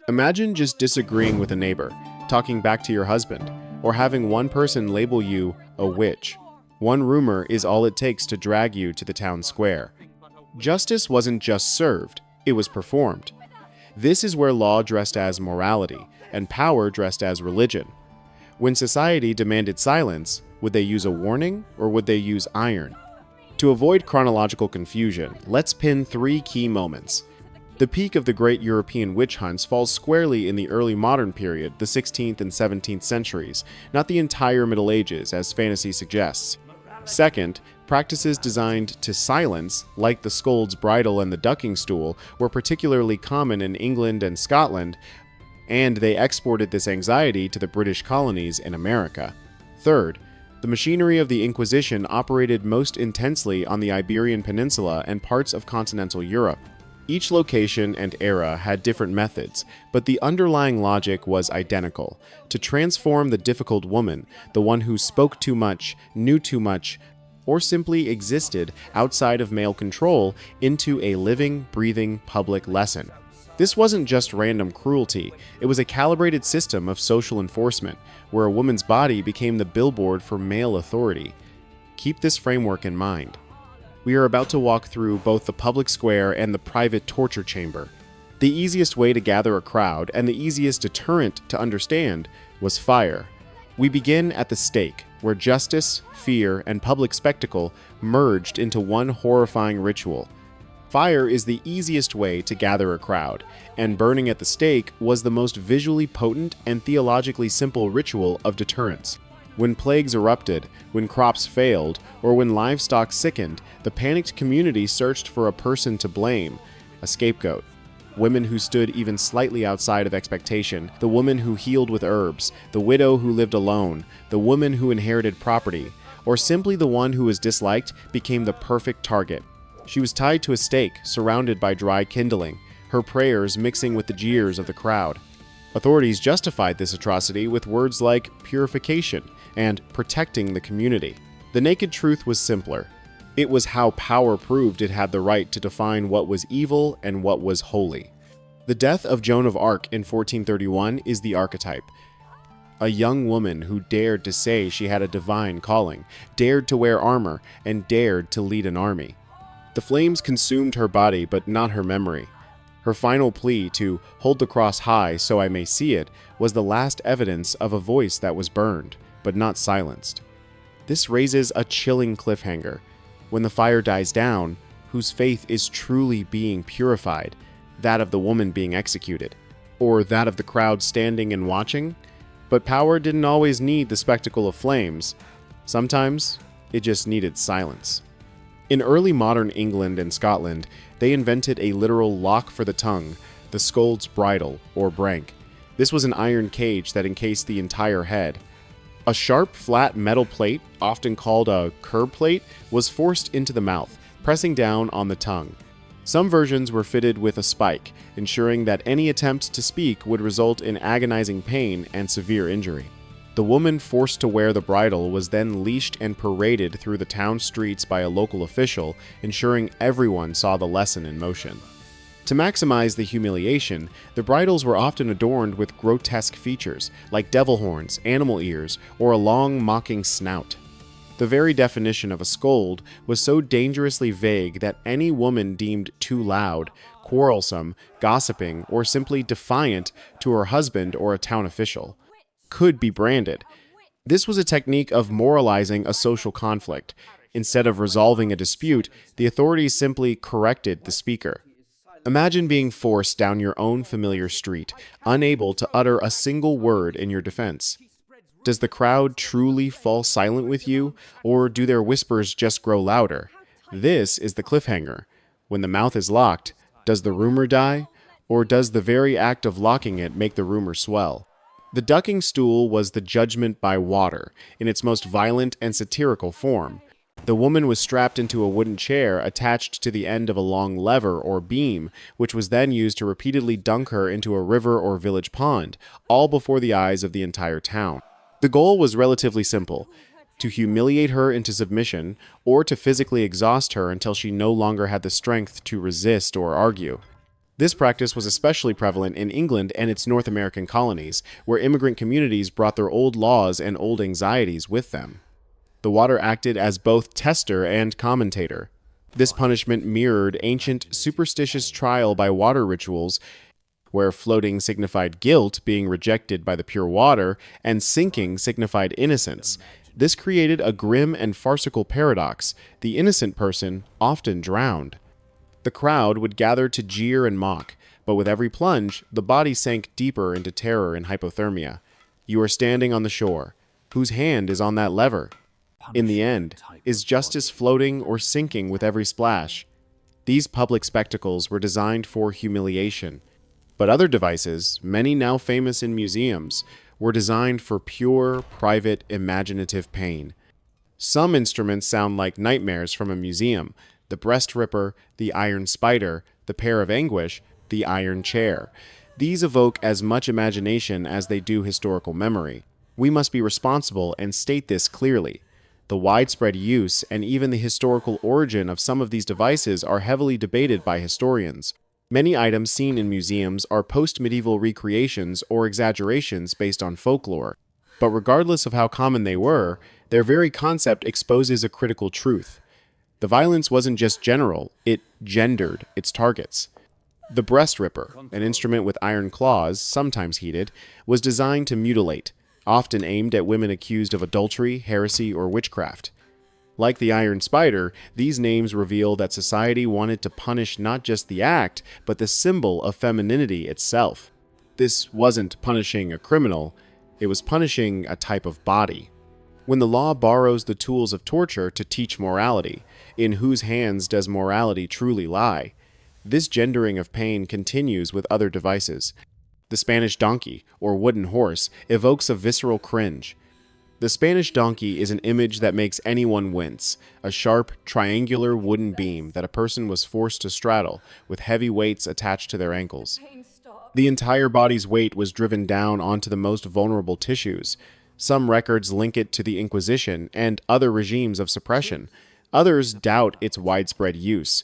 Imagine just disagreeing with a neighbor, talking back to your husband, or having one person label you a witch. One rumor is all it takes to drag you to the town square. Justice wasn't just served, it was performed. This is where law dressed as morality and power dressed as religion. When society demanded silence, would they use a warning or would they use iron? To avoid chronological confusion, let's pin 3 key moments. The peak of the great European witch hunts falls squarely in the early modern period, the 16th and 17th centuries, not the entire Middle Ages, as fantasy suggests. Second, practices designed to silence, like the scold's bridle and the ducking stool, were particularly common in England and Scotland, and they exported this anxiety to the British colonies in America. Third, the machinery of the Inquisition operated most intensely on the Iberian Peninsula and parts of continental Europe. Each location and era had different methods, but the underlying logic was identical: to transform the difficult woman, the one who spoke too much, knew too much, or simply existed outside of male control, into a living, breathing public lesson. This wasn't just random cruelty, it was a calibrated system of social enforcement, where a woman's body became the billboard for male authority. Keep this framework in mind. We are about to walk through both the public square and the private torture chamber. The easiest way to gather a crowd, and the easiest deterrent to understand, was fire. We begin at the stake, where justice, fear, and public spectacle merged into one horrifying ritual. Fire is the easiest way to gather a crowd, and burning at the stake was the most visually potent and theologically simple ritual of deterrence. When plagues erupted, when crops failed, or when livestock sickened, the panicked community searched for a person to blame, a scapegoat. Women who stood even slightly outside of expectation, the woman who healed with herbs, the widow who lived alone, the woman who inherited property, or simply the one who was disliked, became the perfect target. She was tied to a stake, surrounded by dry kindling, her prayers mixing with the jeers of the crowd. Authorities justified this atrocity with words like purification and protecting the community. The naked truth was simpler. It was how power proved it had the right to define what was evil and what was holy. The death of Joan of Arc in 1431 is the archetype. A young woman who dared to say she had a divine calling, dared to wear armor, and dared to lead an army. The flames consumed her body, but not her memory. Her final plea to hold the cross high so I may see it was the last evidence of a voice that was burned, but not silenced. This raises a chilling cliffhanger. When the fire dies down, whose faith is truly being purified? That of the woman being executed, or that of the crowd standing and watching? But power didn't always need the spectacle of flames. Sometimes it just needed silence. In early modern England and Scotland, they invented a literal lock for the tongue, the scold's bridle, or brank. This was an iron cage that encased the entire head. A sharp, flat metal plate, often called a curb plate, was forced into the mouth, pressing down on the tongue. Some versions were fitted with a spike, ensuring that any attempt to speak would result in agonizing pain and severe injury. The woman forced to wear the bridle was then leashed and paraded through the town streets by a local official, ensuring everyone saw the lesson in motion. To maximize the humiliation, the bridles were often adorned with grotesque features, like devil horns, animal ears, or a long, mocking snout. The very definition of a scold was so dangerously vague that any woman deemed too loud, quarrelsome, gossiping, or simply defiant to her husband or a town official could be branded. This was a technique of moralizing a social conflict. Instead of resolving a dispute, the authorities simply corrected the speaker. Imagine being forced down your own familiar street, unable to utter a single word in your defense. Does the crowd truly fall silent with you, or do their whispers just grow louder? This is the cliffhanger. When the mouth is locked, does the rumor die, or does the very act of locking it make the rumor swell? The ducking stool was the judgment by water, in its most violent and satirical form. The woman was strapped into a wooden chair attached to the end of a long lever or beam, which was then used to repeatedly dunk her into a river or village pond, all before the eyes of the entire town. The goal was relatively simple: to humiliate her into submission, or to physically exhaust her until she no longer had the strength to resist or argue. This practice was especially prevalent in England and its North American colonies, where immigrant communities brought their old laws and old anxieties with them. The water acted as both tester and commentator. This punishment mirrored ancient superstitious trial by water rituals, where floating signified guilt being rejected by the pure water, and sinking signified innocence. This created a grim and farcical paradox. The innocent person often drowned. The crowd would gather to jeer and mock, but with every plunge, the body sank deeper into terror and hypothermia. You are standing on the shore. Whose hand is on that lever? In the end, is justice floating or sinking with every splash? These public spectacles were designed for humiliation. But other devices, many now famous in museums, were designed for pure, private, imaginative pain. Some instruments sound like nightmares from a museum: the breast ripper, the iron spider, the pair of anguish, the iron chair. These evoke as much imagination as they do historical memory. We must be responsible and state this clearly. The widespread use and even the historical origin of some of these devices are heavily debated by historians. Many items seen in museums are post-medieval recreations or exaggerations based on folklore. But regardless of how common they were, their very concept exposes a critical truth. The violence wasn't just general, it gendered its targets. The breast ripper, an instrument with iron claws, sometimes heated, was designed to mutilate, often aimed at women accused of adultery, heresy, or witchcraft. Like the iron spider, these names reveal that society wanted to punish not just the act, but the symbol of femininity itself. This wasn't punishing a criminal, it was punishing a type of body. When the law borrows the tools of torture to teach morality, in whose hands does morality truly lie? This gendering of pain continues with other devices. The Spanish donkey, or wooden horse, evokes a visceral cringe. The Spanish donkey is an image that makes anyone wince, a sharp, triangular wooden beam that a person was forced to straddle, with heavy weights attached to their ankles. The entire body's weight was driven down onto the most vulnerable tissues. Some records link it to the Inquisition and other regimes of suppression. Others doubt its widespread use.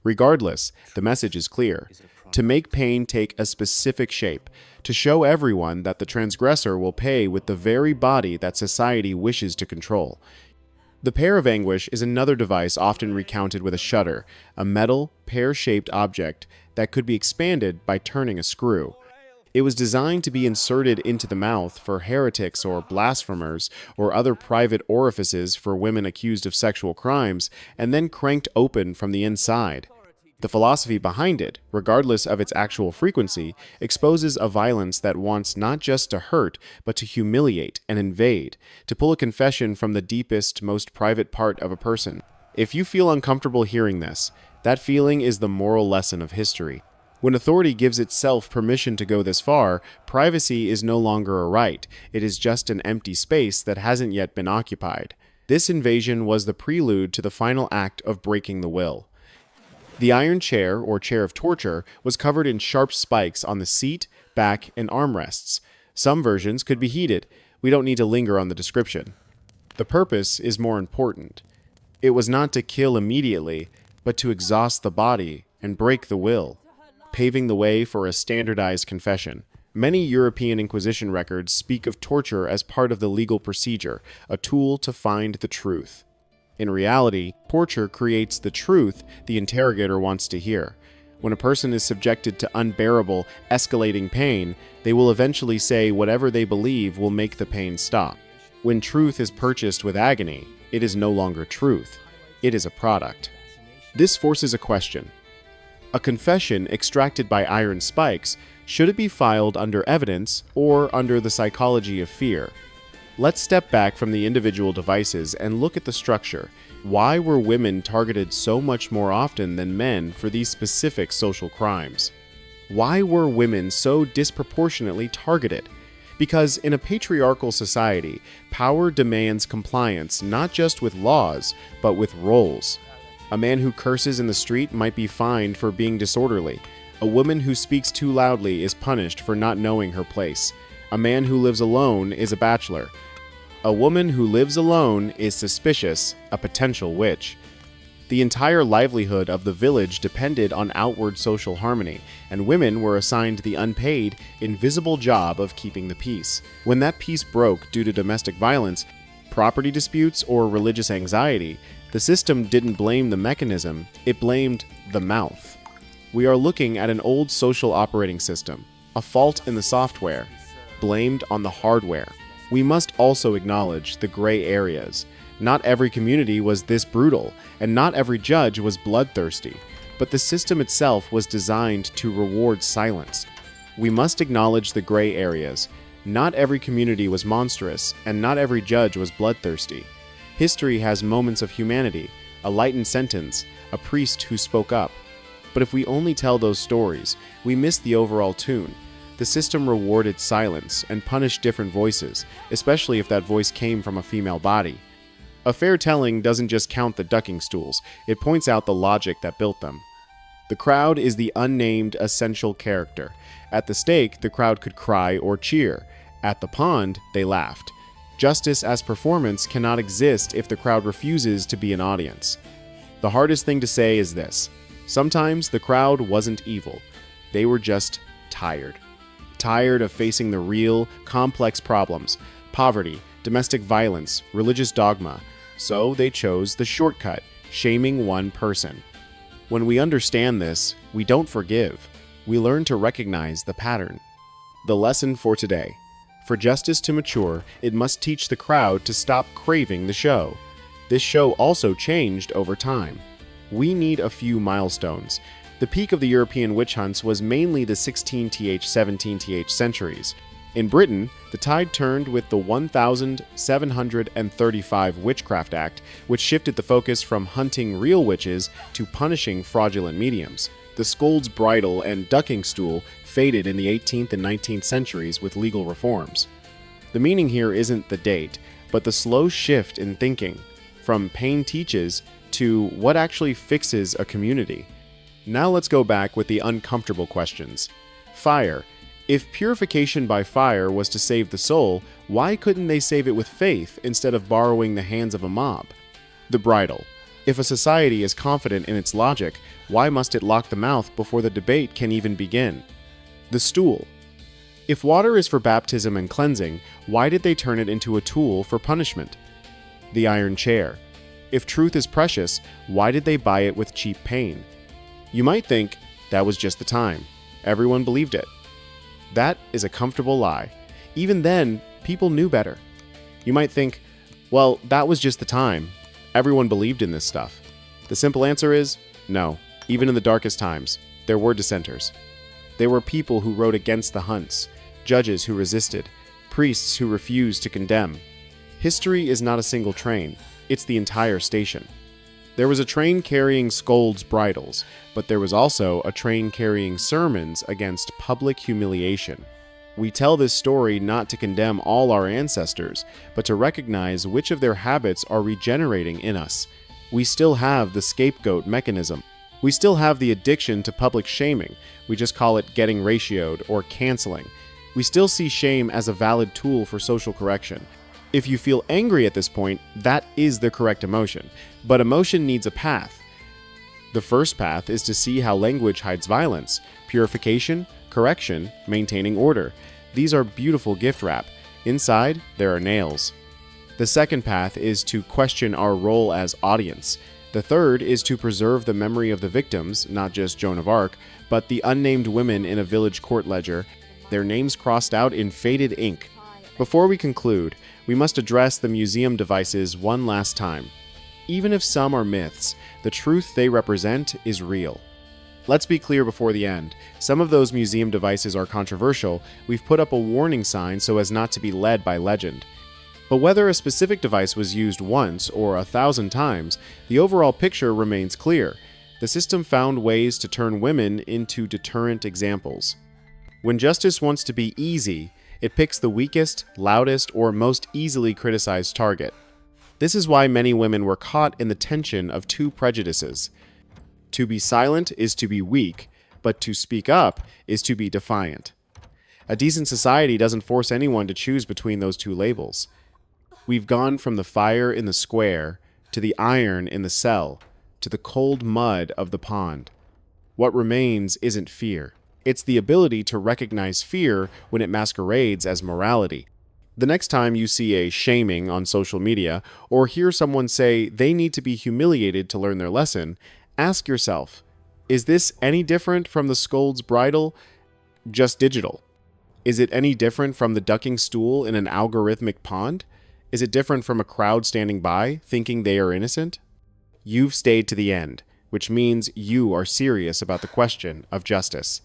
Regardless, the message is clear: to make pain take a specific shape, to show everyone that the transgressor will pay with the very body that society wishes to control. The pair of anguish is another device often recounted with a shudder, a metal, pear-shaped object that could be expanded by turning a screw. It was designed to be inserted into the mouth for heretics or blasphemers or other private orifices for women accused of sexual crimes, and then cranked open from the inside. The philosophy behind it, regardless of its actual frequency, exposes a violence that wants not just to hurt, but to humiliate and invade, to pull a confession from the deepest, most private part of a person. If you feel uncomfortable hearing this, that feeling is the moral lesson of history. When authority gives itself permission to go this far, privacy is no longer a right, it is just an empty space that hasn't yet been occupied. This invasion was the prelude to the final act of breaking the will. The iron chair, or chair of torture, was covered in sharp spikes on the seat, back, and armrests. Some versions could be heated. We don't need to linger on the description. The purpose is more important. It was not to kill immediately, but to exhaust the body and break the will, paving the way for a standardized confession. Many European Inquisition records speak of torture as part of the legal procedure, a tool to find the truth. In reality, torture creates the truth the interrogator wants to hear. When a person is subjected to unbearable, escalating pain, they will eventually say whatever they believe will make the pain stop. When truth is purchased with agony, it is no longer truth. It is a product. This forces a question. A confession extracted by iron spikes, should it be filed under evidence or under the psychology of fear? Let's step back from the individual devices and look at the structure. Why were women targeted so much more often than men for these specific social crimes? Why were women so disproportionately targeted? Because in a patriarchal society, power demands compliance not just with laws, but with roles. A man who curses in the street might be fined for being disorderly. A woman who speaks too loudly is punished for not knowing her place. A man who lives alone is a bachelor. A woman who lives alone is suspicious, a potential witch. The entire livelihood of the village depended on outward social harmony, and women were assigned the unpaid, invisible job of keeping the peace. When that peace broke due to domestic violence, property disputes, or religious anxiety, the system didn't blame the mechanism, it blamed the mouth. We are looking at an old social operating system, a fault in the software, blamed on the hardware. We must also acknowledge the gray areas. Not every community was this brutal, and not every judge was bloodthirsty, but the system itself was designed to reward silence. We must acknowledge the gray areas. Not every community was monstrous, and not every judge was bloodthirsty. History has moments of humanity, a lightened sentence, a priest who spoke up. But if we only tell those stories, we miss the overall tune. The system rewarded silence and punished different voices, especially if that voice came from a female body. A fair telling doesn't just count the ducking stools, it points out the logic that built them. The crowd is the unnamed essential character. At the stake, the crowd could cry or cheer. At the pond, they laughed. Justice as performance cannot exist if the crowd refuses to be an audience. The hardest thing to say is this: sometimes the crowd wasn't evil. They were just tired. Tired of facing the real, complex problems: poverty, domestic violence, religious dogma. So they chose the shortcut, shaming one person. When we understand this, we don't forgive. We learn to recognize the pattern. The lesson for today: for justice to mature, it must teach the crowd to stop craving the show. This show also changed over time. We need a few milestones. The peak of the European witch hunts was mainly the 16th, 17th centuries. In Britain, the tide turned with the 1735 Witchcraft Act, which shifted the focus from hunting real witches to punishing fraudulent mediums. The scold's bridle and ducking stool faded in the 18th and 19th centuries with legal reforms. The meaning here isn't the date, but the slow shift in thinking, from pain teaches to what actually fixes a community. Now let's go back with the uncomfortable questions. Fire. If purification by fire was to save the soul, why couldn't they save it with faith instead of borrowing the hands of a mob? The bridle. If a society is confident in its logic, why must it lock the mouth before the debate can even begin? The stool. If water is for baptism and cleansing, why did they turn it into a tool for punishment? The iron chair. If truth is precious, why did they buy it with cheap pain? You might think that was just the time. Everyone believed it. That is a comfortable lie. Even then, people knew better. You might think, well, that was just the time. Everyone believed in this stuff. The simple answer is, no. Even in the darkest times, there were dissenters. There were people who wrote against the hunts, judges who resisted, priests who refused to condemn. History is not a single train, it's the entire station. There was a train carrying scolds' bridles, but there was also a train carrying sermons against public humiliation. We tell this story not to condemn all our ancestors, but to recognize which of their habits are regenerating in us. We still have the scapegoat mechanism. We still have the addiction to public shaming. We just call it getting ratioed or canceling. We still see shame as a valid tool for social correction. If you feel angry at this point, that is the correct emotion. But emotion needs a path. The first path is to see how language hides violence: purification, correction, maintaining order. These are beautiful gift wrap. Inside, there are nails. The second path is to question our role as audience. The third is to preserve the memory of the victims, not just Joan of Arc, but the unnamed women in a village court ledger, their names crossed out in faded ink. Before we conclude, we must address the museum devices one last time. Even if some are myths, the truth they represent is real. Let's be clear before the end. Some of those museum devices are controversial. We've put up a warning sign so as not to be led by legend. But whether a specific device was used once or 1,000 times, the overall picture remains clear. The system found ways to turn women into deterrent examples. When justice wants to be easy, it picks the weakest, loudest, or most easily criticized target. This is why many women were caught in the tension of two prejudices. To be silent is to be weak, but to speak up is to be defiant. A decent society doesn't force anyone to choose between those two labels. We've gone from the fire in the square to the iron in the cell to the cold mud of the pond. What remains isn't fear. It's the ability to recognize fear when it masquerades as morality. The next time you see a shaming on social media or hear someone say they need to be humiliated to learn their lesson, ask yourself, is this any different from the scold's bridle, just digital? Is it any different from the ducking stool in an algorithmic pond? Is it different from a crowd standing by, thinking they are innocent? You've stayed to the end, which means you are serious about the question of justice.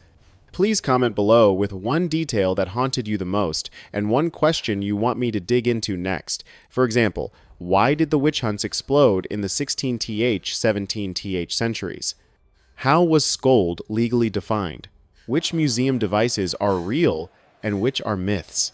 Please comment below with one detail that haunted you the most and one question you want me to dig into next. For example, why did the witch hunts explode in the 16th, 17th centuries? How was scold legally defined? Which museum devices are real and which are myths?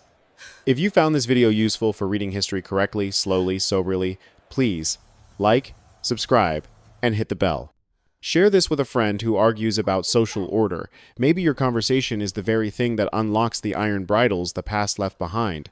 If you found this video useful for reading history correctly, slowly, soberly, please like, subscribe, and hit the bell. Share this with a friend who argues about social order. Maybe your conversation is the very thing that unlocks the iron bridles the past left behind.